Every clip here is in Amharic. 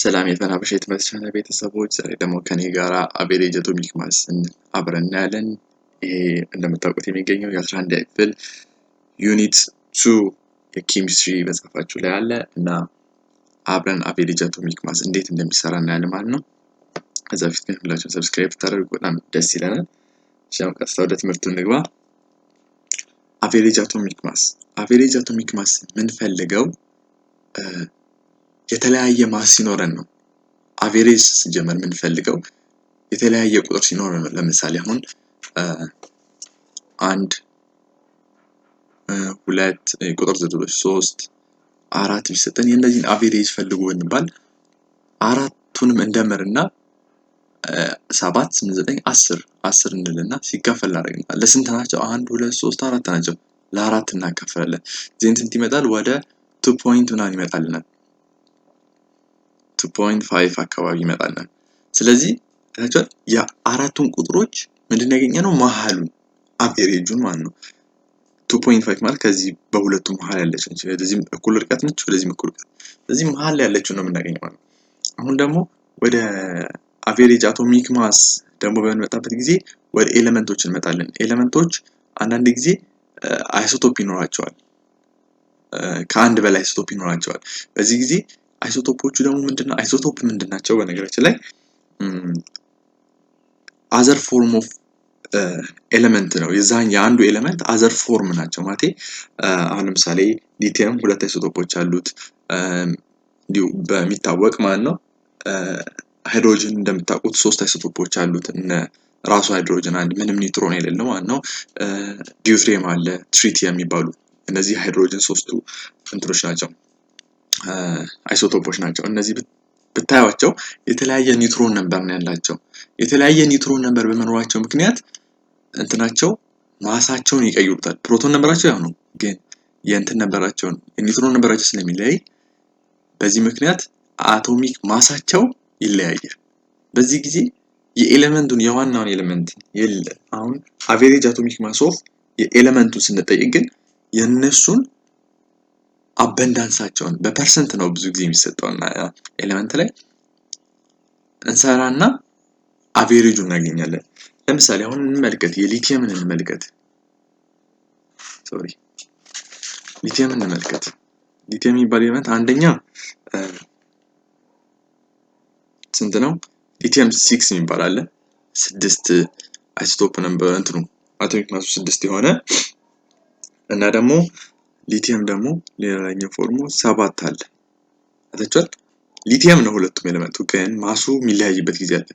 ሰላም የፈናበሽ የተመሰለ ቤተሰቦች ዛሬ ደግሞ ከኔ ጋራ አቬሬጅ አቶሚክ ማስን አብረን እናያለን። ይሄ እንደምታውቁት የሚገኘው የ11 ክፍል ዩኒት 2 የኬሚስትሪ መጽሐፋችሁ ላይ አለ እና አብረን አቬሬጅ አቶሚክ ማስ እንዴት እንደሚሰራ እናያለን ማለት ነው። ከዛ በፊት ግን ሁላችሁም ሰብስክራይብ ታደርጉ በጣም ደስ ይለናል። ሻም ቀጥታ ወደ ትምህርቱ እንግባ። አቬሬጅ አቶሚክ ማስ ምን ፈልገው የተለያየ ማስ ሲኖረን ነው። አቬሬጅ ሲጀመር ምን ፈልገው የተለያየ ቁጥር ሲኖረን ነው። ለምሳሌ አሁን 1 2 ቁጥር 3 4 ቢሰጠን የነዚህን አቬሬጅ ፈልጉ እንባል አራቱንም እንደመርና 7 8 9 10 እንልና ሲካፈል አድርገናል። ለስንት ናቸው? 1 2 3 4 ናቸው። ለአራት እናካፍላለን። ዜን ስንት ይመጣል? ወደ 2 ፖይንት ምናምን ይመጣልናል። 2.5 አካባቢ ይመጣልናል። ስለዚህ ታቻው የአራቱን ቁጥሮች ምንድነው ያገኘነው? መሃሉን አቬሬጁን ማለት ነው። 2.5 ማለት ከዚህ በሁለቱ መሃል ያለችው እንጂ ወደዚህም እኩል ርቀት ነች፣ ወደዚህም እኩል ርቀት። ስለዚህ መሃል ላይ ያለችው ነው የምናገኘው ማለት ነው። አሁን ደግሞ ወደ አቬሬጅ አቶሚክ ማስ ደግሞ በመጣበት ጊዜ ወደ ኤሌመንቶች እንመጣለን። ኤሌመንቶች አንዳንድ ጊዜ አይሶቶፕ ይኖራቸዋል። ከአንድ በላይ አይሶቶፕ ይኖራቸዋል። በዚህ ጊዜ አይሶቶፖቹ ደግሞ ምንድነው? አይሶቶፕ ምንድናቸው? በነገራችን ላይ አዘር ፎርም ኦፍ ኤሌመንት ነው። የአንዱ ኤሌመንት አዘር ፎርም ናቸው ማለት አሁን ለምሳሌ ሊቲየም ሁለት አይሶቶፖች አሉት እንዲሁ በሚታወቅ ማለት ነው። ሃይድሮጅን እንደምታውቁት 3 አይሶቶፖች አሉት እነ ራሱ ሃይድሮጅን አንድ ምንም ኒውትሮን የሌለው ማለት ነው። ዲዩትሪየም አለ፣ ትሪቲየም የሚባሉ እነዚህ ሃይድሮጅን ሶስቱ እንትኖች ናቸው፣ አይሶቶፖች ናቸው። እነዚህ ብታዩዋቸው የተለያየ ኒውትሮን ነምበር ነው ያላቸው። የተለያየ ኒውትሮን ነምበር በመኖራቸው ምክንያት እንትናቸው ማሳቸውን ይቀይሩታል። ፕሮቶን ነምበራቸው ያው ነው፣ ግን የእንትን ነምበራቸውን የኒውትሮን ነምበራቸው ስለሚለያይ በዚህ ምክንያት አቶሚክ ማሳቸው ይለያያል። በዚህ ጊዜ የኤሌመንቱን የዋናውን ኤሌመንት አሁን አቬሬጅ አቶሚክ ማስ ኦፍ የኤሌመንቱን ስንጠይቅ ግን የነሱን አበንዳንሳቸውን በፐርሰንት ነው ብዙ ጊዜ የሚሰጠውና ኤሌመንት ላይ እንሰራና አቬሬጁን እናገኛለን። ለምሳሌ አሁን እንመልከት፣ የሊቲየምን እንመልከት። ሊቲየም እንመልከት። ሊቲየም የሚባል ኤሌመንት አንደኛ ስንት ነው? ሊቲየም 6 የሚባል አለ። 6 አይሶቶፕ ነምበር እንትኑ አቶሚክ ማሱ 6 የሆነ እና ደግሞ ሊቲየም ደግሞ ሌላኛው ፎርሙ 7 አለ። አታችኋል? ሊቲየም ነው ሁለቱም ኤሌመንቱ፣ ግን ማሱ የሚለያይበት ጊዜ አለ።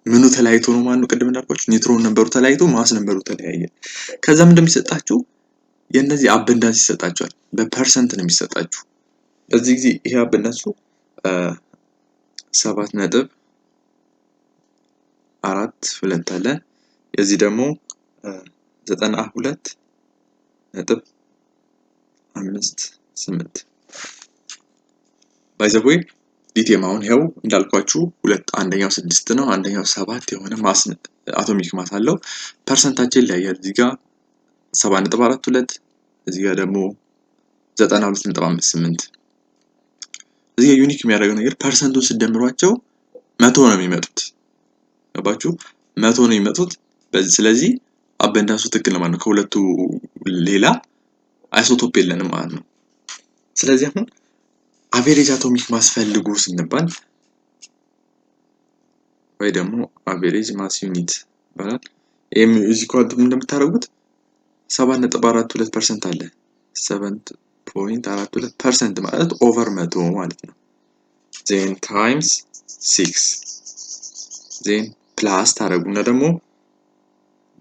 ምኑ ተለያይቶ ነው ማለት ነው? ቅድም እንዳልኳችሁ ኒውትሮን ነምበሩ ተለያይቶ ማስ ነምበሩ ተለያየ። ከዛም እንደሚሰጣችሁ የነዚህ አበንዳንስ ይሰጣችኋል። በፐርሰንት ነው የሚሰጣችሁ። በዚህ ጊዜ ይሄ አበንዳንሱ 7.42 አለ። የዚህ ደግሞ 92.58 ባይ ዘ ወይ ሊቲየም አሁን ይሄው እንዳልኳችሁ አንደኛው 6 ነው፣ አንደኛው 7 የሆነ ማስ አቶሚክ ማስ አለው። ፐርሰንታቸው ይለያያል። እዚህ ጋር 7.42 እዚህ ጋር ደግሞ 92.58። እዚህ ጋር ዩኒክ የሚያደርገው ነገር ፐርሰንቱን ሲደምሯቸው 100 ነው የሚመጡት። ገባችሁ? 100 ነው የሚመጡት። ስለዚህ አበንዳንሱ ትክክል ነው ማለት ነው። ከሁለቱ ሌላ አይሶቶፕ የለንም ማለት ነው። ስለዚህ አሁን አቬሬጅ አቶሚክ ማስ ፈልጉ ስንባል ወይ ደግሞ አቬሬጅ ማስ ዩኒት ይባላል። እዚህ ኳንቱም እንደምታደርጉት 7.42% አለ። 7.42% ማለት ኦቨር 100 ማለት ነው። ዜን ታይምስ 6 ዜን ፕላስ ታደርጉና ደግሞ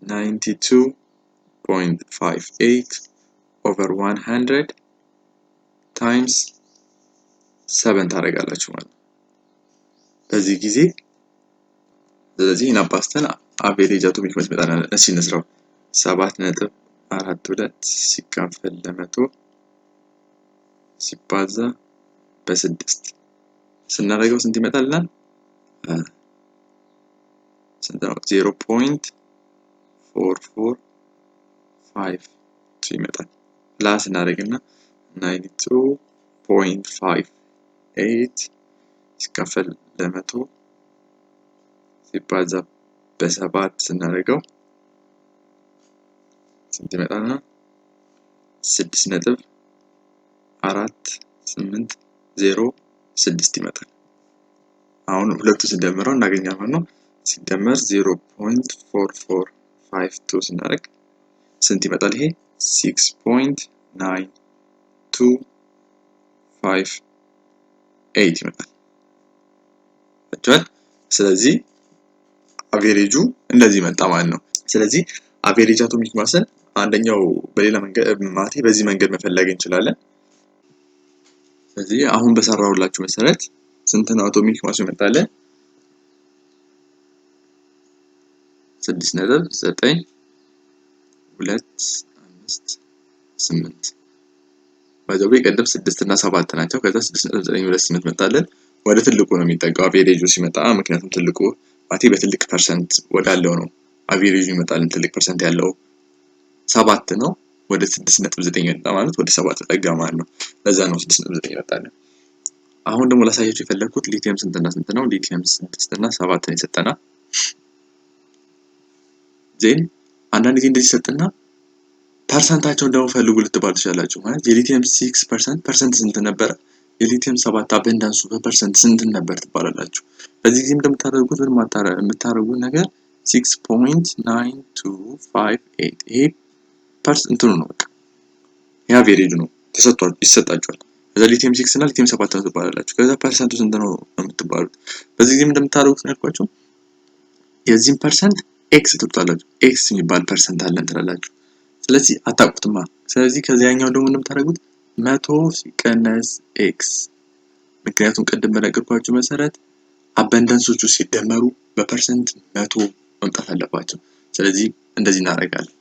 92.58 ኦቨር 100 ታይምስ 7 ታደርጋላችሁ ማለት ነው። በዚህ ጊዜ ስለዚህ እናባስተን አቬሬጅ አቶሚክ ማስ ይመጣል። እሺ እንስራው። 7.42 ሲካፈል ለ100 ሲባዛ በ6 ስናደርገው ስንት ይመጣልናል? ስንት ነው? 0.4452 ይመጣል። ፕላስ እናደርግና 92.58 ሲካፈል ለመቶ ሲባዛ በሰባት ስናደርገው ስንት ይመጣልና 6.480 ይመጣል። አሁን ሁለቱ ስንደምረው እናገኛለን ነው ሲደመር 0.4452 ስናደርግ ስንት ይመጣል? ይሄ 6.9258 ይመጣል። ስለዚህ አቬሬጁ እንደዚህ መጣ ማለት ነው። ስለዚህ አቬሬጅ አቶሚክ ማስን አንደኛው በሌላ መንገድ በዚህ መንገድ መፈለግ እንችላለን። ስለዚህ አሁን በሰራሁላችሁ መሰረት ስንት ነው አቶሚክ ማሱ ይመጣልን? 6.9258 ባይዘው ቀደም 6 እና 7 ናቸው። ከዛ 6.928 መጣልን። ወደ ትልቁ ነው የሚጠጋው አቬሬጁ ሲመጣ፣ ምክንያቱም ትልቁ በትልቅ ፐርሰንት ወዳለው ነው አቬሬጁ ይመጣልን። ትልቅ ፐርሰንት ያለው 7 ነው። ወደ 6.9 መጣ ማለት ወደ 7 ተጠጋ ማለት ነው። ለዛ ነው 6.9 ይመጣልን። አሁን ደግሞ ላሳያችሁ የፈለኩት ሊቲየም ስንትና ስንት ነው? ሊቲየም 6 እና 7 ነው የሰጠና ዜን አንዳንድ ጊዜ እንደዚህ ሰጥና ፐርሰንታቸውን ደግሞ ፈልጉ ልትባሉ ትችላላችሁ። ማለት የሊቲየም 6% ስንት ነበር? የሊቲየም 7 አበንዳንሱ በፐርሰንት ስንት ነበር ትባላላችሁ። በዚህ ጊዜ እንደምታደርጉት የምታደርጉት ነገር 6.9258 ይሄ ፐርሰንት ነው። በቃ ያ አቬሬጅ ነው ይሰጣችኋል። ከዛ ሊቲየም 6 እና ሊቲየም 7 ነው ትባላላችሁ። ከዛ ፐርሰንቱ ስንት ነው የምትባሉት። በዚህ ጊዜ እንደምታደርጉት ነው የዚህን ፐርሰንት ኤክስ ትሉታላችሁ። ኤክስ የሚባል ፐርሰንት አለን ትላላችሁ። ስለዚህ አታውቁትማ። ስለዚህ ከዚያኛው ደግሞ እንደምታደርጉት 100 ሲቀነስ ኤክስ፣ ምክንያቱም ቅድም በነገርኳችሁ መሰረት አበንዳንሶቹ ሲደመሩ በፐርሰንት 100 መምጣት አለባቸው። ስለዚህ እንደዚህ እናደርጋለን።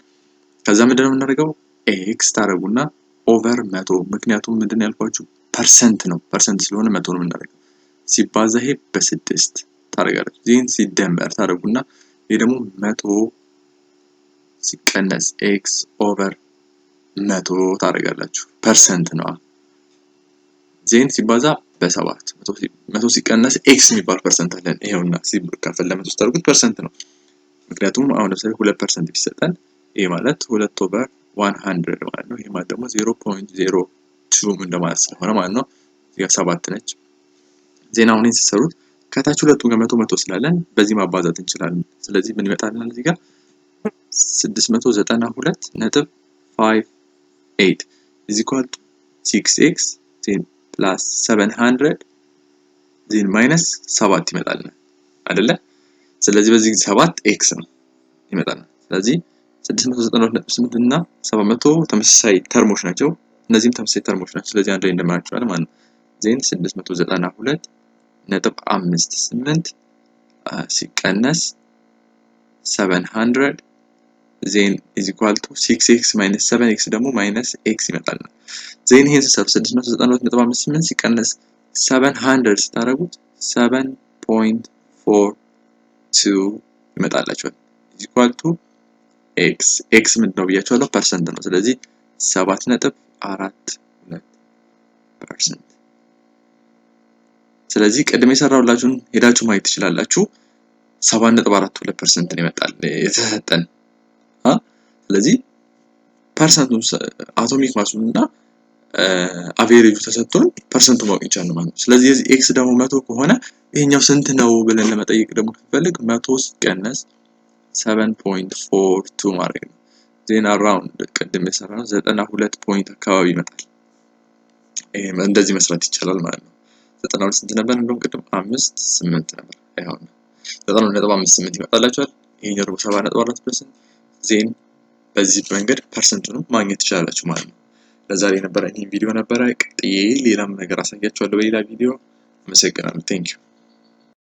ከዛ ምንድነው የምናደርገው? ኤክስ ታረጉና ኦቨር 100፣ ምክንያቱም ምንድነው ያልኳችሁ ፐርሰንት ነው። ፐርሰንት ስለሆነ 100 ነው የምናደርገው። ሲባዛ ይሄ በ6 ታረጋላችሁ። ዜን ሲደመር ታረጉና ይሄ ደግሞ 100 ሲቀነስ ኤክስ ኦቨር 100 ታረጋላችሁ። ፐርሰንት ነው። ዜን ሲባዛ በ7 100 ሲቀነስ ኤክስ የሚባል ፐርሰንት አለን። ይሄውና ሲካፈል ለ100 ስታደርጉት ፐርሰንት ነው። ምክንያቱም አሁን ለምሳሌ 2% ቢሰጠን ይሄ ማለት 2 ኦቨር 100 ማለት ነው። ይሄ ማለት ደግሞ 0.02 እንደማለት ስለሆነ ማለት ነው። እዚህ ጋር 7 ነች። ዜና አሁን ሲሰሩት ከታች ሁለቱን ጋር 100 ስላለን በዚህ ማባዛት እንችላለን። ስለዚህ ምን ይመጣልናል? እዚህ ጋር 692.58 is equal to 6x plus 700 ዜን ማይነስ 7 ይመጣልናል አይደለ? ስለዚህ በዚህ 7x ነው ይመጣልናል። ስለዚህ 692.8 እና 700 ተመሳሳይ ተርሞች ናቸው። እነዚህም ተመሳሳይ ተርሞች ናቸው። ስለዚህ አንድ ላይ እንደማያቸዋል ማለት ነው። ዜን 692.58 ሲቀነስ 700 ዜን is equal to 6x minus 7x ደግሞ minus x ይመጣልናል። ዜን ይሄን ሰብስብ 692.58 ሲቀነስ 700 ስታረጉት 7.42 ይመጣላችኋል። is equal to x ምንድነው ብያችኋለሁ? ፐርሰንት ነው። ስለዚህ 7.42%። ስለዚህ ቅድም የሰራሁላችሁን ሄዳችሁ ማየት ትችላላችሁ። 7.42% ነው ይመጣል የተሰጠን። ስለዚህ ፐርሰንቱን አቶሚክ ማሱንና አቬሬጁ ተሰጥቶን ፐርሰንቱ ማወቅ ይቻላል ማለት ነው። ስለዚህ እዚህ ኤክስ ደግሞ 100 ከሆነ ይሄኛው ስንት ነው ብለን ለመጠየቅ ደግሞ ከፈልግ 100 ሲቀነስ 7.42 ማድረግ ነው። ዜን አራውንድ ቅድም የሰራነው 92 ፖይንት አካባቢ ይመጣል። ይሄ እንደዚህ መስራት ይቻላል ማለት ነው። 92 ስንት ነበር? እንደውም ቅድም 5.8 ነበር። አይሆንም 92.58 ይመጣላችኋል። ይሄኛው ደግሞ 7.4% ዜን በዚህ መንገድ ፐርሰንቱን ማግኘት ትችላላችሁ ማለት ነው። ለዛሬ የነበረኝ ቪዲዮ ነበረ። ቀጥዬ ሌላም ነገር አሳያችኋለሁ በሌላ ቪዲዮ። አመሰግናለሁ። ቴንክ ዩ